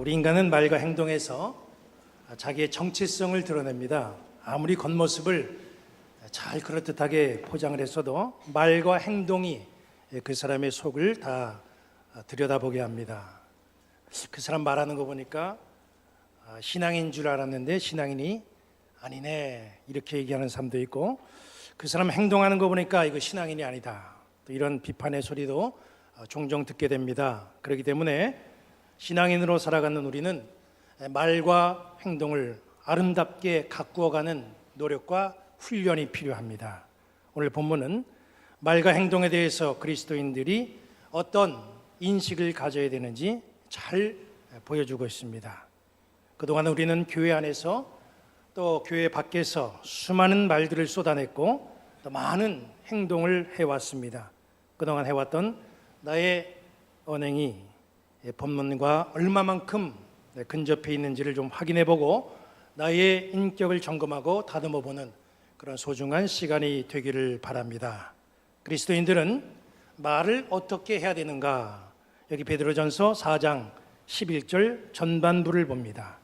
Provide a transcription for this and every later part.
우리 인간은 말과 행동에서 자기의 정체성을 드러냅니다. 아무리 겉모습을 잘 그럴듯하게 포장을 했어도 말과 행동이 그 사람의 속을 다 들여다보게 합니다. 그 사람 말하는 거 보니까 신앙인 줄 알았는데 신앙인이 아니네 이렇게 얘기하는 사람도 있고, 그 사람 행동하는 거 보니까 이거 신앙인이 아니다, 또 이런 비판의 소리도 종종 듣게 됩니다. 그렇기 때문에 신앙인으로 살아가는 우리는 말과 행동을 아름답게 가꾸어가는 노력과 훈련이 필요합니다. 오늘 본문은 말과 행동에 대해서 그리스도인들이 어떤 인식을 가져야 되는지 잘 보여주고 있습니다. 그동안 우리는 교회 안에서 또 교회 밖에서 수많은 말들을 쏟아냈고 또 많은 행동을 해왔습니다. 그동안 해왔던 나의 언행이 본문과 얼마만큼 근접해 있는지를 좀 확인해보고 나의 인격을 점검하고 다듬어보는 그런 소중한 시간이 되기를 바랍니다. 그리스도인들은 말을 어떻게 해야 되는가? 여기 베드로전서 4장 11절 전반부를 봅니다.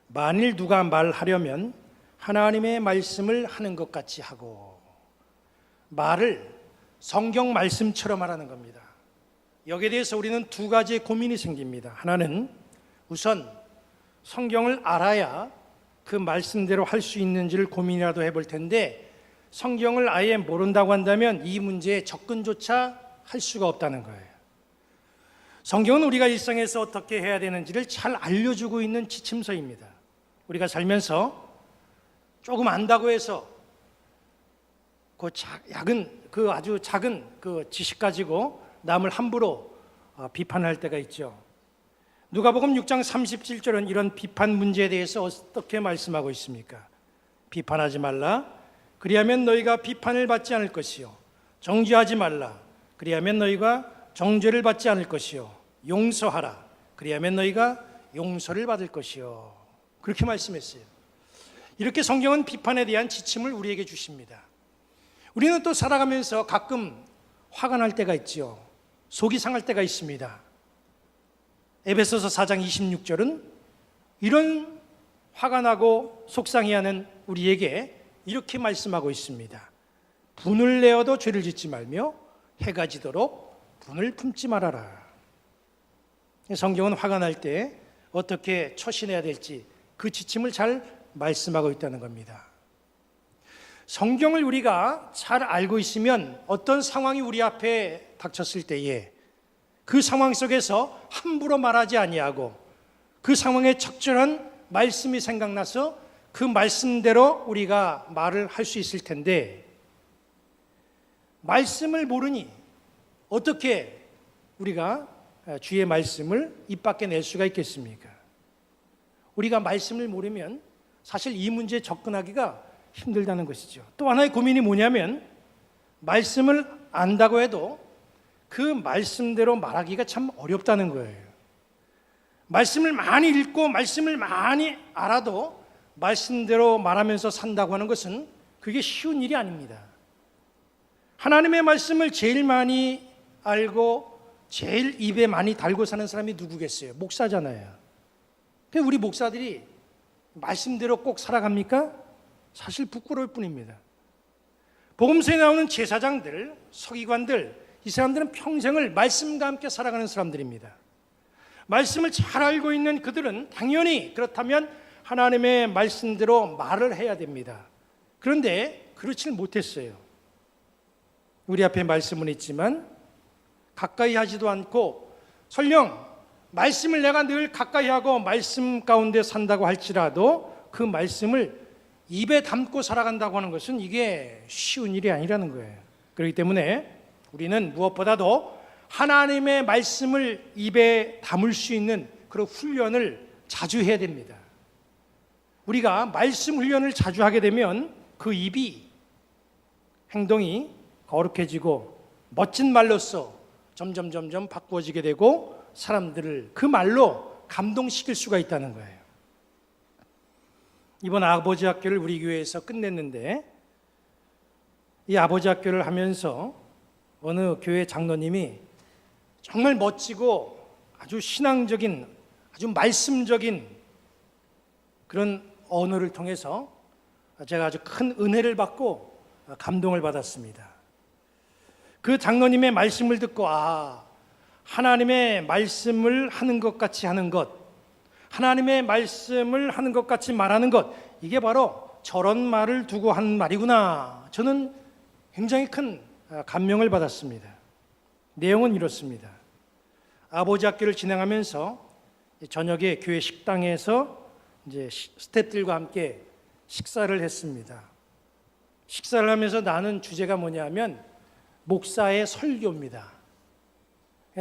만일 누가 말하려면 하나님의 말씀을 하는 것 같이 하고, 말을 성경 말씀처럼 하라는 겁니다. 여기에 대해서 우리는 두 가지의 고민이 생깁니다. 하나는 우선 성경을 알아야 그 말씀대로 할 수 있는지를 고민이라도 해볼 텐데, 성경을 아예 모른다고 한다면 이 문제에 접근조차 할 수가 없다는 거예요. 성경은 우리가 일상에서 어떻게 해야 되는지를 잘 알려주고 있는 지침서입니다. 우리가 살면서 조금 안다고 해서 아주 작은 그 지식 가지고 남을 함부로 비판할 때가 있죠. 누가복음 6장 37절은 이런 비판 문제에 대해서 어떻게 말씀하고 있습니까? 비판하지 말라, 그리하면 너희가 비판을 받지 않을 것이요. 정죄하지 말라, 그리하면 너희가 정죄를 받지 않을 것이요. 용서하라, 그리하면 너희가 용서를 받을 것이요. 그렇게 말씀했어요. 이렇게 성경은 비판에 대한 지침을 우리에게 주십니다. 우리는 또 살아가면서 가끔 화가 날 때가 있죠. 속이 상할 때가 있습니다. 에베소서 4장 26절은 이런 화가 나고 속상해하는 우리에게 이렇게 말씀하고 있습니다. 분을 내어도 죄를 짓지 말며 해가 지도록 분을 품지 말아라. 성경은 화가 날 때 어떻게 처신해야 될지 그 지침을 잘 말씀하고 있다는 겁니다. 성경을 우리가 잘 알고 있으면 어떤 상황이 우리 앞에 닥쳤을 때에 그 상황 속에서 함부로 말하지 아니하고 그 상황에 적절한 말씀이 생각나서 그 말씀대로 우리가 말을 할 수 있을 텐데, 말씀을 모르니 어떻게 우리가 주의 말씀을 입 밖에 낼 수가 있겠습니까? 우리가 말씀을 모르면 사실 이 문제에 접근하기가 힘들다는 것이죠. 또 하나의 고민이 뭐냐면, 말씀을 안다고 해도 그 말씀대로 말하기가 참 어렵다는 거예요. 말씀을 많이 읽고 말씀을 많이 알아도 말씀대로 말하면서 산다고 하는 것은 그게 쉬운 일이 아닙니다. 하나님의 말씀을 제일 많이 알고 제일 입에 많이 달고 사는 사람이 누구겠어요? 목사잖아요. 우리 목사들이 말씀대로 꼭 살아갑니까? 사실 부끄러울 뿐입니다. 복음서에 나오는 제사장들, 서기관들, 이 사람들은 평생을 말씀과 함께 살아가는 사람들입니다. 말씀을 잘 알고 있는 그들은 당연히 그렇다면 하나님의 말씀대로 말을 해야 됩니다. 그런데 그렇지는 못했어요. 우리 앞에 말씀은 있지만 가까이 하지도 않고, 설령 말씀을 내가 늘 가까이 하고 말씀 가운데 산다고 할지라도 그 말씀을 입에 담고 살아간다고 하는 것은 이게 쉬운 일이 아니라는 거예요. 그렇기 때문에 우리는 무엇보다도 하나님의 말씀을 입에 담을 수 있는 그런 훈련을 자주 해야 됩니다. 우리가 말씀 훈련을 자주 하게 되면 그 입이, 행동이 거룩해지고 멋진 말로써 점점 바꾸어지게 되고 사람들을 그 말로 감동시킬 수가 있다는 거예요. 이번 아버지 학교를 우리 교회에서 끝냈는데, 이 아버지 학교를 하면서 어느 교회 장로님이 정말 멋지고 아주 신앙적인 아주 말씀적인 그런 언어를 통해서 제가 아주 큰 은혜를 받고 감동을 받았습니다. 그 장로님의 말씀을 듣고 하나님의 말씀을 하는 것 같이 하는 것, 하나님의 말씀을 하는 것 같이 말하는 것, 이게 바로 저런 말을 두고 한 말이구나. 저는 굉장히 큰 감명을 받았습니다. 내용은 이렇습니다. 아버지 학교를 진행하면서 저녁에 교회 식당에서 이제 스태프들과 함께 식사를 했습니다. 식사를 하면서 나눈 주제가 뭐냐면 목사의 설교입니다.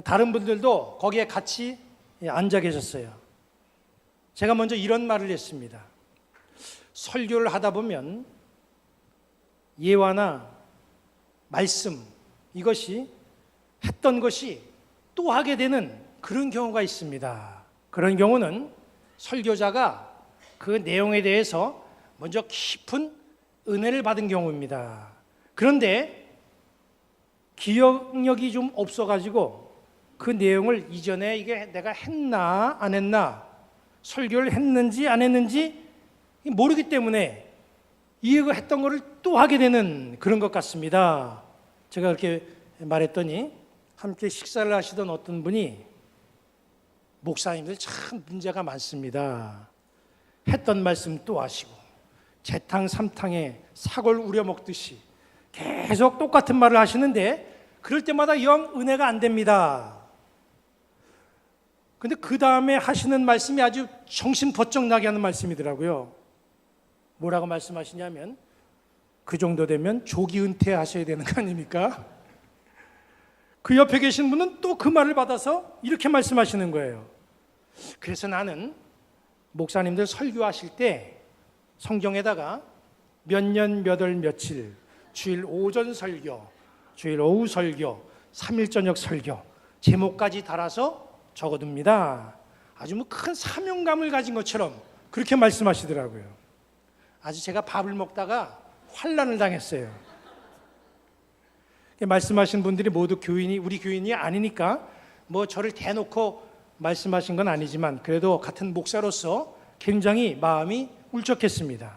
다른 분들도 거기에 같이 앉아 계셨어요. 제가 먼저 이런 말을 했습니다. 설교를 하다 보면 예화나 말씀, 이것이 했던 것이 또 하게 되는 그런 경우가 있습니다. 그런 경우는 설교자가 그 내용에 대해서 먼저 깊은 은혜를 받은 경우입니다. 그런데 기억력이 좀 없어가지고 그 내용을 이전에 이게 내가 했나 안 했나, 설교를 했는지 안 했는지 모르기 때문에 이거 했던 거를 또 하게 되는 그런 것 같습니다. 제가 그렇게 말했더니 함께 식사를 하시던 어떤 분이 목사님들 참 문제가 많습니다. 했던 말씀 또 하시고 재탕 삼탕에 사골 우려 먹듯이 계속 똑같은 말을 하시는데 그럴 때마다 영 은혜가 안 됩니다. 근데 그 다음에 하시는 말씀이 아주 정신 번쩍 나게 하는 말씀이더라고요. 뭐라고 말씀하시냐면 그 정도 되면 조기 은퇴하셔야 되는 거 아닙니까? 그 옆에 계신 분은 또 그 말을 받아서 이렇게 말씀하시는 거예요. 그래서 나는 목사님들 설교하실 때 성경에다가 몇 년 몇 월 며칠, 주일 오전 설교, 주일 오후 설교, 3일 저녁 설교 제목까지 달아서 적어둡니다. 아주 큰 사명감을 가진 것처럼 그렇게 말씀하시더라고요. 아주 제가 밥을 먹다가 환난을 당했어요. 말씀하신 분들이 모두 교인이, 우리 교인이 아니니까 뭐 저를 대놓고 말씀하신 건 아니지만 그래도 같은 목사로서 굉장히 마음이 울적했습니다.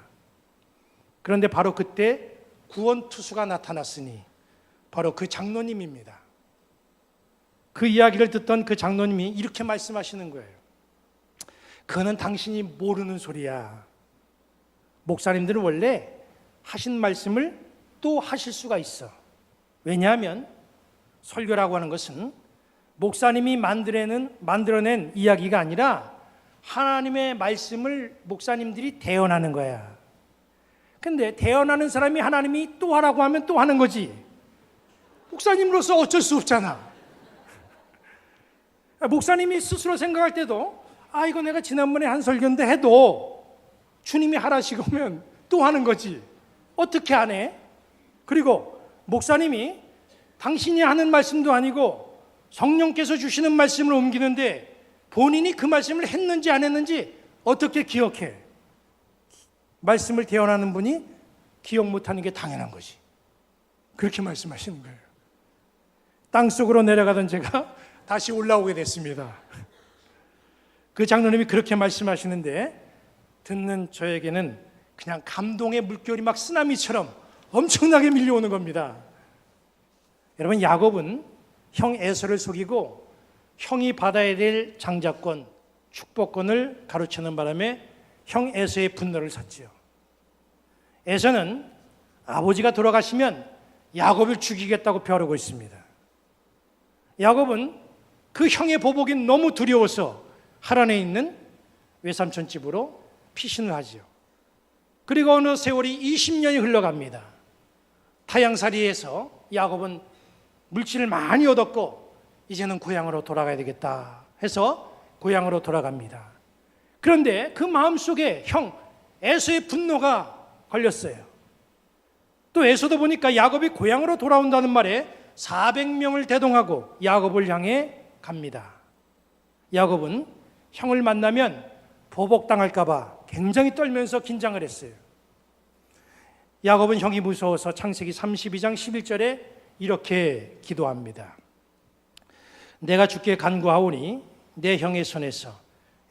그런데 바로 그때 구원투수가 나타났으니 바로 그 장로님입니다. 그 이야기를 듣던 그 장로님이 이렇게 말씀하시는 거예요. 그거는 당신이 모르는 소리야. 목사님들은 원래 하신 말씀을 또 하실 수가 있어. 왜냐하면 설교라고 하는 것은 목사님이 만들어낸 이야기가 아니라 하나님의 말씀을 목사님들이 대언하는 거야. 근데 대언하는 사람이 하나님이 또 하라고 하면 또 하는 거지. 목사님으로서 어쩔 수 없잖아. 목사님이 스스로 생각할 때도 이거 내가 지난번에 한 설교인데 해도 주님이 하라시고 하면 또 하는 거지. 어떻게 안 해? 그리고 목사님이 당신이 하는 말씀도 아니고 성령께서 주시는 말씀을 옮기는데 본인이 그 말씀을 했는지 안 했는지 어떻게 기억해? 말씀을 대언하는 분이 기억 못하는 게 당연한 거지. 그렇게 말씀하시는 거예요. 땅속으로 내려가던 제가 다시 올라오게 됐습니다. 그 장로님이 그렇게 말씀하시는데 듣는 저에게는 그냥 감동의 물결이 막 쓰나미처럼 엄청나게 밀려오는 겁니다. 여러분, 야곱은 형 에서를 속이고 형이 받아야 될 장자권, 축복권을 가로채는 바람에 형 에서의 분노를 샀지요. 에서는 아버지가 돌아가시면 야곱을 죽이겠다고 벼르고 있습니다. 야곱은 그 형의 보복이 너무 두려워서 하란에 있는 외삼촌 집으로 피신을 하지요. 그리고 어느 세월이 20년이 흘러갑니다. 타향살이에서 야곱은 물질을 많이 얻었고 이제는 고향으로 돌아가야 되겠다 해서 고향으로 돌아갑니다. 그런데 그 마음속에 형 에서의 분노가 걸렸어요. 또 에서도 보니까 야곱이 고향으로 돌아온다는 말에 400명을 대동하고 야곱을 향해 갑니다. 야곱은 형을 만나면 보복당할까 봐 굉장히 떨면서 긴장을 했어요. 야곱은 형이 무서워서 창세기 32장 11절에 이렇게 기도합니다. 내가 주께 간구하오니 내 형의 손에서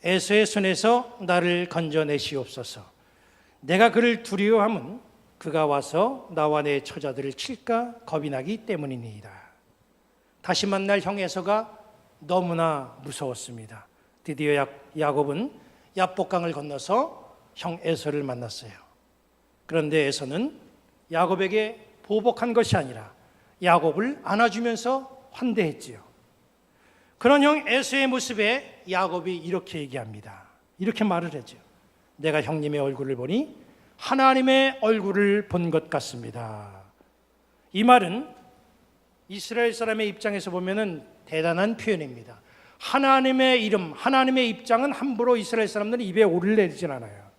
에서의 손에서 나를 건져내시옵소서. 내가 그를 두려워함은 그가 와서 나와 내 처자들을 칠까 겁이 나기 때문이니이다. 다시 만날 형 에서가 너무나 무서웠습니다. 드디어 야곱은 야복강을 건너서 형 에서를 만났어요. 그런데 에서는 야곱에게 보복한 것이 아니라 야곱을 안아주면서 환대했지요. 그런 형 에서의 모습에 야곱이 이렇게 얘기합니다. 이렇게 말을 하죠. 내가 형님의 얼굴을 보니 하나님의 얼굴을 본 것 같습니다. 이 말은 이스라엘 사람의 입장에서 보면은 대단한 표현입니다. 하나님의 이름, 하나님의 입장은 함부로 이스라엘 사람들은 입에 오르내리진 않아요.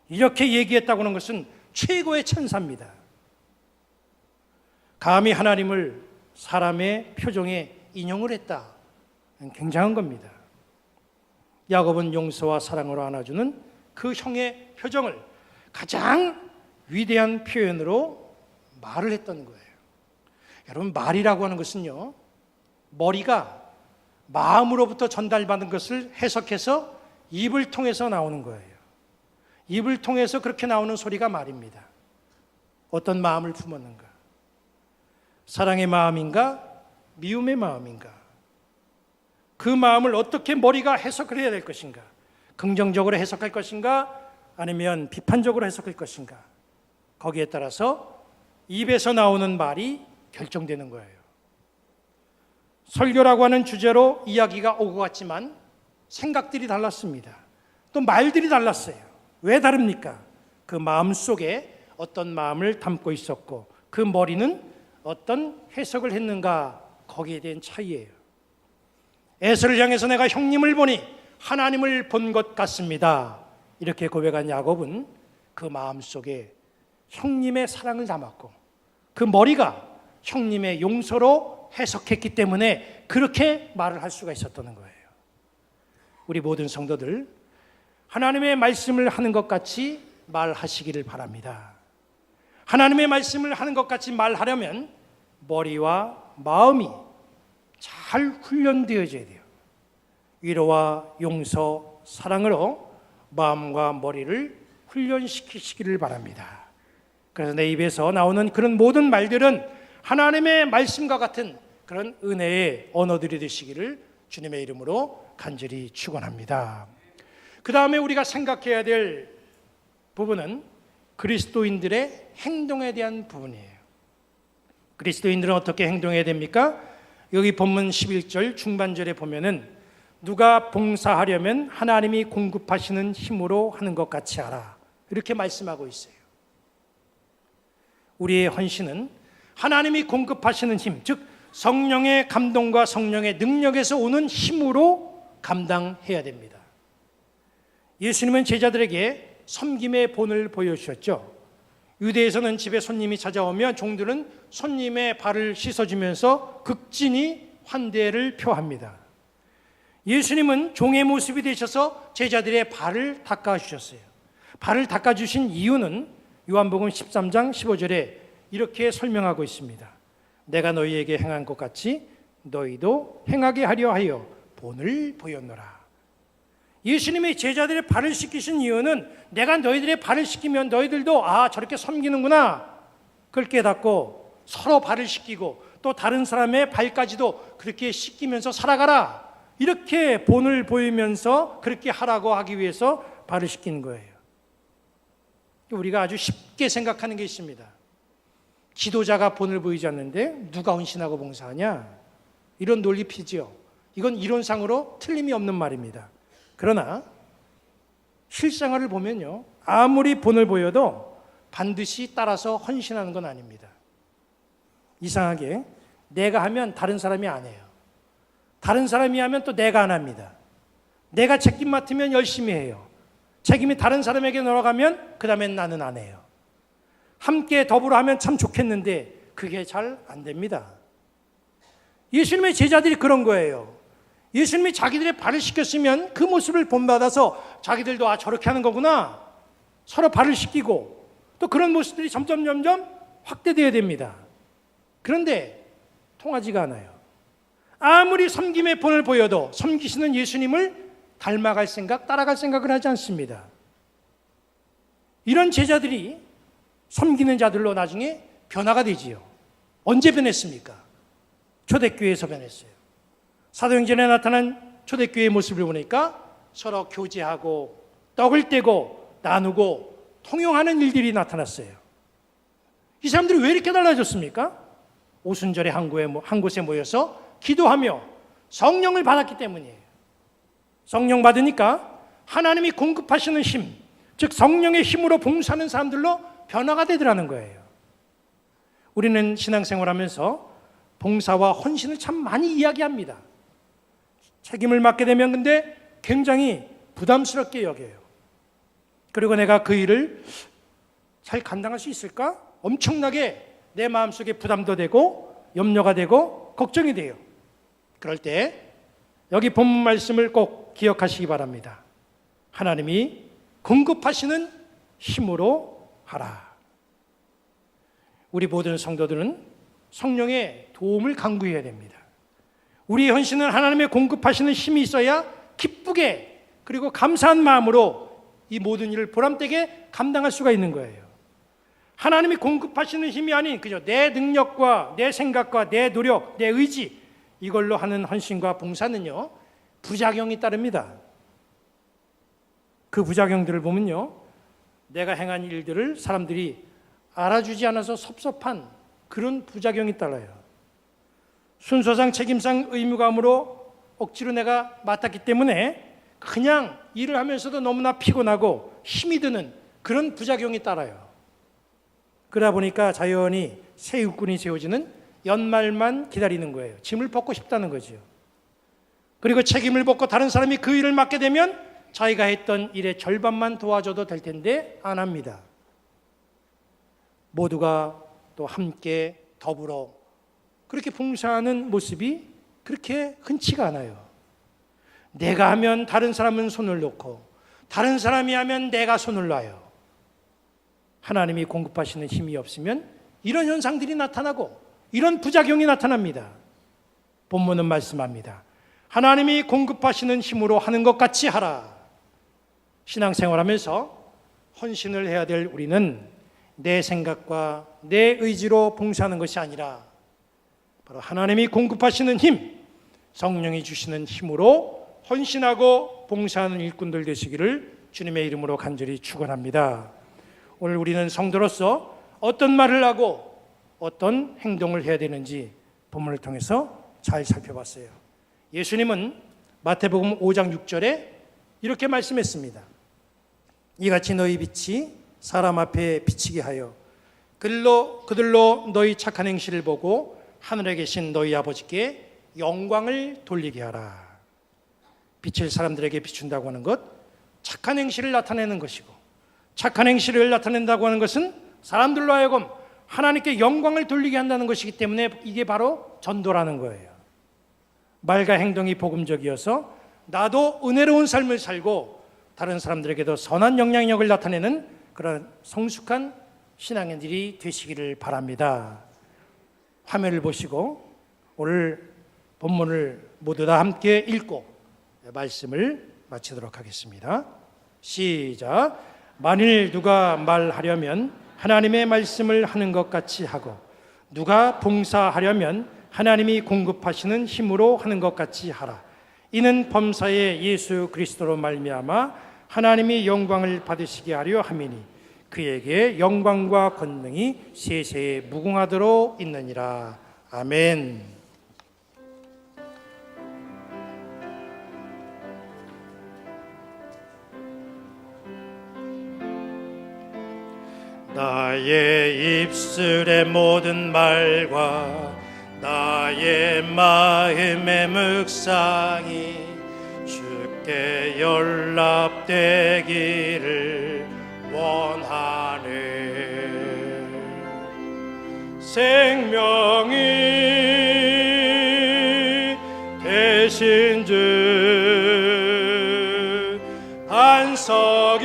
이렇게 얘기했다고 하는 것은 최고의 천사입니다. 감히 하나님을 사람의 표정에 인용을 했다. 굉장한 겁니다. 야곱은 용서와 사랑으로 안아주는 그 형의 표정을 가장 위대한 표현으로 말을 했던 거예요. 여러분, 말이라고 하는 것은요, 머리가 마음으로부터 전달받은 것을 해석해서 입을 통해서 나오는 거예요. 입을 통해서 그렇게 나오는 소리가 말입니다. 어떤 마음을 품었는가? 사랑의 마음인가? 미움의 마음인가? 그 마음을 어떻게 머리가 해석을 해야 될 것인가? 긍정적으로 해석할 것인가? 아니면 비판적으로 해석할 것인가? 거기에 따라서 입에서 나오는 말이 결정되는 거예요. 설교라고 하는 주제로 이야기가 오고 갔지만 생각들이 달랐습니다. 또 말들이 달랐어요. 왜 다릅니까? 그 마음 속에 어떤 마음을 담고 있었고 그 머리는 어떤 해석을 했는가, 거기에 대한 차이예요. 에서를 향해서 내가 형님을 보니 하나님을 본 것 같습니다. 이렇게 고백한 야곱은 그 마음 속에 형님의 사랑을 담았고 그 머리가 형님의 용서로 해석했기 때문에 그렇게 말을 할 수가 있었다는 거예요. 우리 모든 성도들 하나님의 말씀을 하는 것 같이 말하시기를 바랍니다. 하나님의 말씀을 하는 것 같이 말하려면 머리와 마음이 잘 훈련되어져야 돼요. 위로와 용서, 사랑으로 마음과 머리를 훈련시키시기를 바랍니다. 그래서 내 입에서 나오는 그런 모든 말들은 하나님의 말씀과 같은 그런 은혜의 언어들이 되시기를 주님의 이름으로 간절히 축원합니다. 그 다음에 우리가 생각해야 될 부분은 그리스도인들의 행동에 대한 부분이에요. 그리스도인들은 어떻게 행동해야 됩니까? 여기 본문 11절 중반절에 보면은 누가 봉사하려면 하나님이 공급하시는 힘으로 하는 것 같이 하라, 이렇게 말씀하고 있어요. 우리의 헌신은 하나님이 공급하시는 힘, 즉 성령의 감동과 성령의 능력에서 오는 힘으로 감당해야 됩니다. 예수님은 제자들에게 섬김의 본을 보여주셨죠. 유대에서는 집에 손님이 찾아오면 종들은 손님의 발을 씻어주면서 극진히 환대를 표합니다. 예수님은 종의 모습이 되셔서 제자들의 발을 닦아주셨어요. 발을 닦아주신 이유는 요한복음 13장 15절에 이렇게 설명하고 있습니다. 내가 너희에게 행한 것 같이 너희도 행하게 하려 하여 본을 보였노라. 예수님이 제자들의 발을 씻기신 이유는 내가 너희들의 발을 씻기면 너희들도 저렇게 섬기는구나, 그걸 깨닫고 서로 발을 씻기고 또 다른 사람의 발까지도 그렇게 씻기면서 살아가라, 이렇게 본을 보이면서 그렇게 하라고 하기 위해서 발을 씻기는 거예요. 우리가 아주 쉽게 생각하는 게 있습니다. 지도자가 본을 보이지 않는데 누가 헌신하고 봉사하냐, 이런 논리피지요. 이건 이론상으로 틀림이 없는 말입니다. 그러나 실생활을 보면요, 아무리 본을 보여도 반드시 따라서 헌신하는 건 아닙니다. 이상하게 내가 하면 다른 사람이 안 해요. 다른 사람이 하면 또 내가 안 합니다. 내가 책임 맡으면 열심히 해요. 책임이 다른 사람에게 넘어가면 그 다음엔 나는 안 해요. 함께 더불어 하면 참 좋겠는데 그게 잘 안 됩니다. 예수님의 제자들이 그런 거예요. 예수님이 자기들의 발을 씻겼으면 그 모습을 본받아서 자기들도 저렇게 하는 거구나, 서로 발을 씻기고 또 그런 모습들이 점점 확대되어야 됩니다. 그런데 통하지가 않아요. 아무리 섬김의 본을 보여도 섬기시는 예수님을 닮아갈 생각, 따라갈 생각을 하지 않습니다. 이런 제자들이 섬기는 자들로 나중에 변화가 되지요. 언제 변했습니까? 초대교회에서 변했어요. 사도행전에 나타난 초대교회의 모습을 보니까 서로 교제하고 떡을 떼고 나누고 통용하는 일들이 나타났어요. 이 사람들이 왜 이렇게 달라졌습니까? 오순절에 한 곳에 모여서 기도하며 성령을 받았기 때문이에요. 성령 받으니까 하나님이 공급하시는 힘, 즉 성령의 힘으로 봉사하는 사람들로 변화가 되더라는 거예요. 우리는 신앙생활하면서 봉사와 헌신을 참 많이 이야기합니다. 책임을 맡게 되면 근데 굉장히 부담스럽게 여겨요. 그리고 내가 그 일을 잘 감당할 수 있을까? 엄청나게 내 마음속에 부담도 되고 염려가 되고 걱정이 돼요. 그럴 때 여기 본문 말씀을 꼭 기억하시기 바랍니다. 하나님이 공급하시는 힘으로 하라. 우리 모든 성도들은 성령의 도움을 간구해야 됩니다. 우리의 헌신은 하나님의 공급하시는 힘이 있어야 기쁘게 그리고 감사한 마음으로 이 모든 일을 보람되게 감당할 수가 있는 거예요. 하나님이 공급하시는 힘이 아닌 그저 내 능력과 내 생각과 내 노력, 내 의지 이걸로 하는 헌신과 봉사는요 부작용이 따릅니다. 그 부작용들을 보면요 내가 행한 일들을 사람들이 알아주지 않아서 섭섭한 그런 부작용이 따라요. 순서상 책임상 의무감으로 억지로 내가 맡았기 때문에 그냥 일을 하면서도 너무나 피곤하고 힘이 드는 그런 부작용이 따라요. 그러다 보니까 자연히 새 육군이 세워지는 연말만 기다리는 거예요. 짐을 벗고 싶다는 거죠. 그리고 책임을 벗고 다른 사람이 그 일을 맡게 되면 자기가 했던 일의 절반만 도와줘도 될 텐데 안 합니다. 모두가 또 함께 더불어 그렇게 봉사하는 모습이 그렇게 흔치가 않아요. 내가 하면 다른 사람은 손을 놓고 다른 사람이 하면 내가 손을 놔요. 하나님이 공급하시는 힘이 없으면 이런 현상들이 나타나고 이런 부작용이 나타납니다. 본문은 말씀합니다. 하나님이 공급하시는 힘으로 하는 것 같이 하라. 신앙생활하면서 헌신을 해야 될 우리는 내 생각과 내 의지로 봉사하는 것이 아니라 바로 하나님이 공급하시는 힘, 성령이 주시는 힘으로 헌신하고 봉사하는 일꾼들 되시기를 주님의 이름으로 간절히 축원합니다. 오늘 우리는 성도로서 어떤 말을 하고 어떤 행동을 해야 되는지 본문을 통해서 잘 살펴봤어요. 예수님은 마태복음 5장 6절에 이렇게 말씀했습니다. 이같이 너희 빛이 사람 앞에 비치게 하여 그들로 너희 착한 행실을 보고 하늘에 계신 너희 아버지께 영광을 돌리게 하라. 빛을 사람들에게 비춘다고 하는 것, 착한 행실을 나타내는 것이고, 착한 행실을 나타낸다고 하는 것은 사람들로 하여금 하나님께 영광을 돌리게 한다는 것이기 때문에 이게 바로 전도라는 거예요. 말과 행동이 복음적이어서 나도 은혜로운 삶을 살고 다른 사람들에게도 선한 영향력을 나타내는 그런 성숙한 신앙인들이 되시기를 바랍니다. 화면을 보시고 오늘 본문을 모두 다 함께 읽고 말씀을 마치도록 하겠습니다. 시작. 만일 누가 말하려면 하나님의 말씀을 하는 것 같이 하고 누가 봉사하려면 하나님이 공급하시는 힘으로 하는 것 같이 하라. 이는 범사의 예수 그리스도로 말미암아 하나님이 영광을 받으시게 하려 함이니 그에게 영광과 권능이 세세에 무궁하도록 있느니라. 아멘. 나의 입술의 모든 말과 나의 마음의 묵상이 주께 연락되기를 원하네. 생명이 되신 주 반석이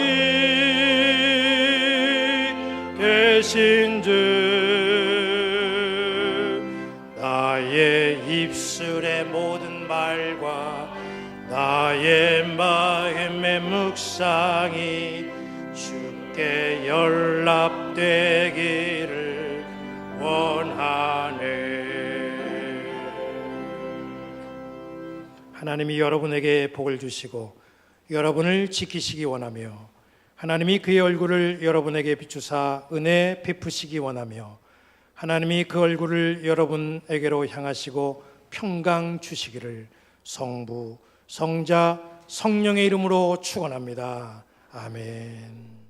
되신 주 나의 입술의 모든 말과 나의 나의 마음의 묵상이 주께 연락되기를 원하네. 하나님이 여러분에게 복을 주시고 여러분을 지키시기 원하며, 하나님이 그의 얼굴을 여러분에게 비추사 은혜 베푸시기 원하며, 하나님이 그 얼굴을 여러분에게로 향하시고 평강 주시기를 성부, 성자, 성령의 이름으로 축원합니다. 아멘.